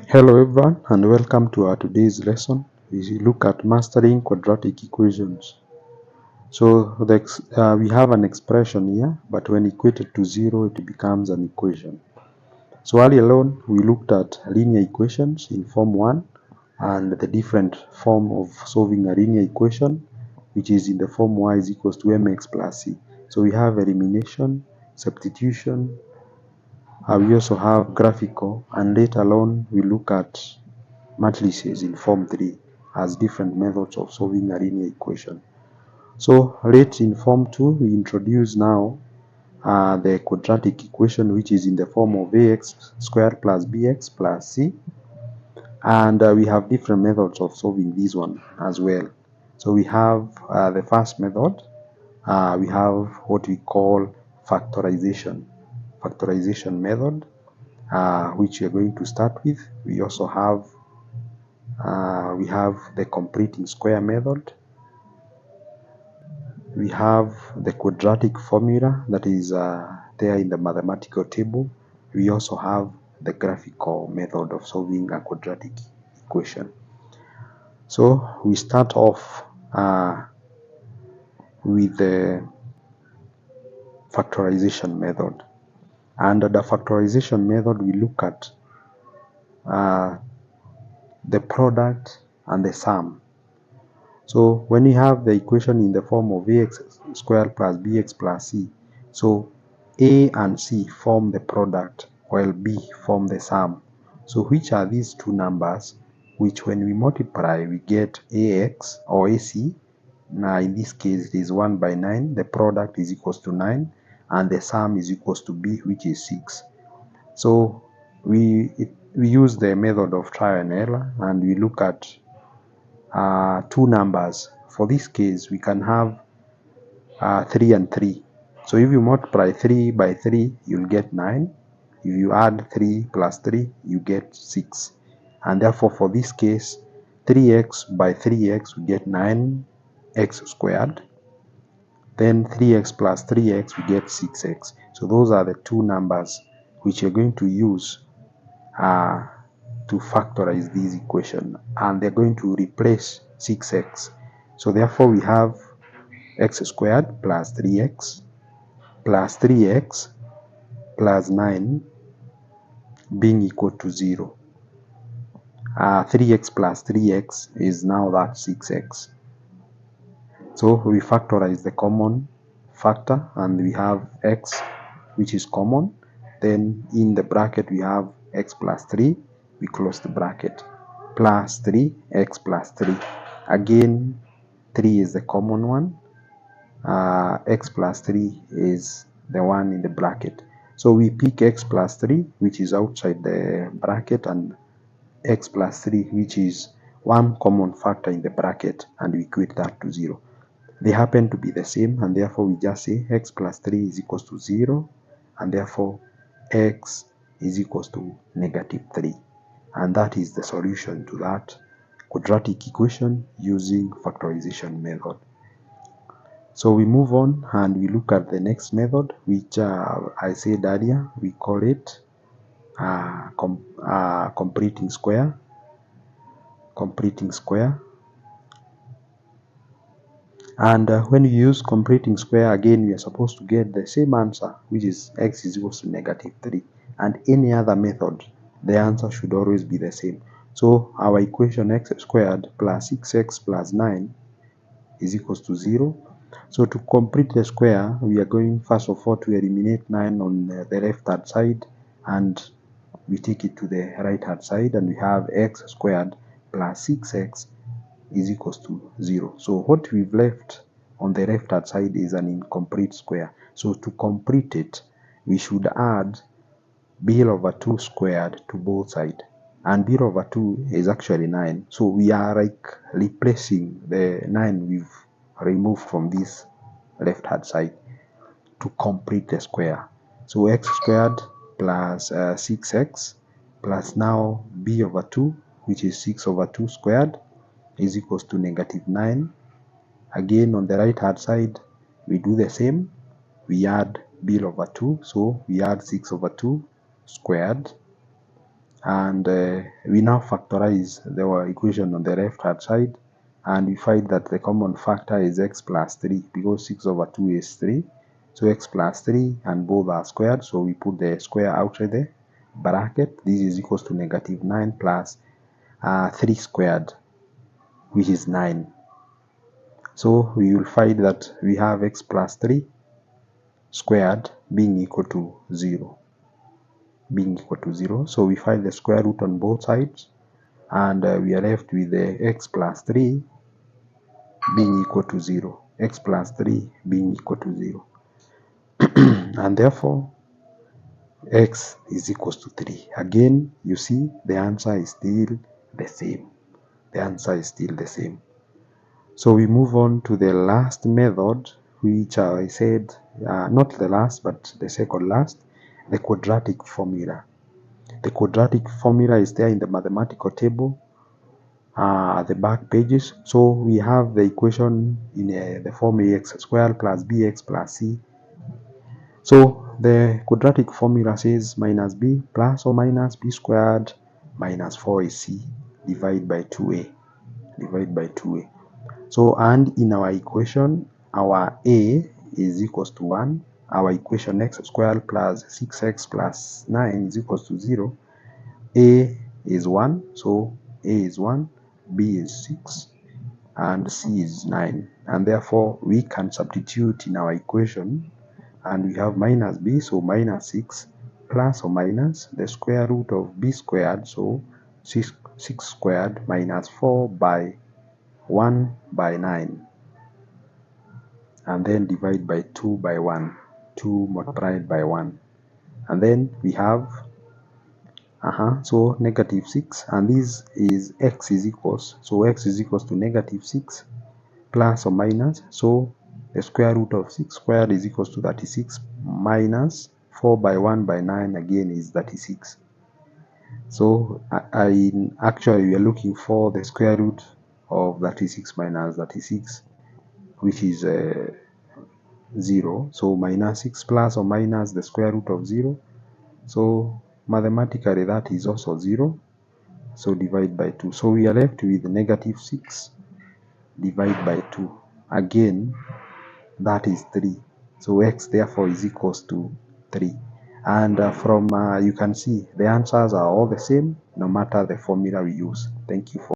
Hello everyone and welcome to our today's lesson. We look at mastering quadratic equations. So we have an expression here, but when equated to 0 it becomes an equation. So earlier on we looked at linear equations in form 1 and the different form of solving a linear equation, which is in the form y is equals to mx plus c. So we have elimination, substitution, we also have graphical, and later on we look at matrices in form 3 as different methods of solving a linear equation. So late in form 2 we introduce now the quadratic equation, which is in the form of ax squared plus bx plus c, and we have different methods of solving this one as well. So we have the first method. We have what we call factorization method, which we are going to start with. We also have the completing square method. We have the quadratic formula that is there in the mathematical table. We also have the graphical method of solving a quadratic equation. So we start off with the factorization method. Under the factorization method, we look at the product and the sum. So when you have the equation in the form of ax squared plus bx plus c, so a and c form the product while b form the sum. So which are these two numbers, which when we multiply we get ax or ac. Now in this case it is 1 by 9, the product is equals to 9, and the sum is equals to b, which is 6. So we use the method of trial and error, and we look at two numbers. For this case we can have 3 and 3. So if you multiply 3 by 3 you'll get 9. If you add 3 plus 3 you get 6, and therefore for this case 3x by 3x we get 9x squared, then 3x plus 3x we get 6x. So those are the two numbers which you're going to use to factorize this equation, and they're going to replace 6x. So therefore we have x squared plus 3x plus 3x plus 9 being equal to 0. 3x plus 3x is now that 6x. So we factorize the common factor and we have x, which is common. Then in the bracket we have x plus 3, we close the bracket, plus 3x plus 3. Again 3 is the common one, x plus 3 is the one in the bracket. So we pick x plus 3, which is outside the bracket, and x plus 3, which is one common factor in the bracket, and we equate that to 0. They happen to be the same, and therefore we just say x plus 3 is equals to 0, and therefore x is equals to negative 3. And that is the solution to that quadratic equation using factorization method. So we move on and we look at the next method, which I said earlier, we call it completing square. And when you use completing square, again we are supposed to get the same answer, which is x is equals to negative 3. And any other method, the answer should always be the same. So our equation x squared plus 6x plus 9 is equals to 0. So to complete the square, we are going first of all to eliminate 9 on the left hand side, and we take it to the right hand side, and we have x squared plus 6x is equals to 0. So what we've left on the left hand side is an incomplete square. So to complete it, we should add b over 2 squared to both sides, and b over 2 is actually 9. So we are like replacing the 9 we've removed from this left hand side to complete the square. So x squared plus 6x plus now b over 2, which is 6 over 2 squared, is equals to negative 9. Again on the right hand side we do the same, we add b over 2, so we add 6 over 2 squared, and we now factorize the equation on the left hand side, and we find that the common factor is x plus 3 because 6 over 2 is 3. So x plus 3 and both are squared, so we put the square outside the bracket. This is equals to negative 9 plus 3 squared, which is 9. So we will find that we have x plus 3 squared being equal to 0. So we find the square root on both sides, and we are left with the x plus 3 being equal to 0. X plus 3 being equal to 0. And therefore, x is equals to 3. Again, you see the answer is still the same. The answer is still the same. So we move on to the last method, which I said, not the last, but the second last, the quadratic formula. The quadratic formula is there in the mathematical table at the back pages. So we have the equation in the form ax squared plus bx plus c. So the quadratic formula says minus b plus or minus b squared minus 4ac divided by 2a. So, and in our equation, our a is equals to 1. Our equation x squared plus 6x plus 9 is equals to 0. A is 1, so a is 1, b is 6, and c is 9. And therefore, we can substitute in our equation, and we have minus b, so minus 6, plus or minus the square root of b squared, so 6 squared minus 4 by 1 by 9, and then divide by 2 by 1, 2 multiplied by 1. And then we have so negative 6, and this is x is equals, so x is equals to negative 6 plus or minus, so the square root of 6 squared is equals to 36 minus 4 by 1 by 9 again is 36. So actually we are looking for the square root of 36 minus 36, which is 0. So minus 6 plus or minus the square root of 0. So mathematically that is also 0. So divide by 2. So we are left with negative 6 divide by 2. Again, that is 3. So x therefore is equals to 3. And from you can see the answers are all the same no matter the formula we use. Thank you for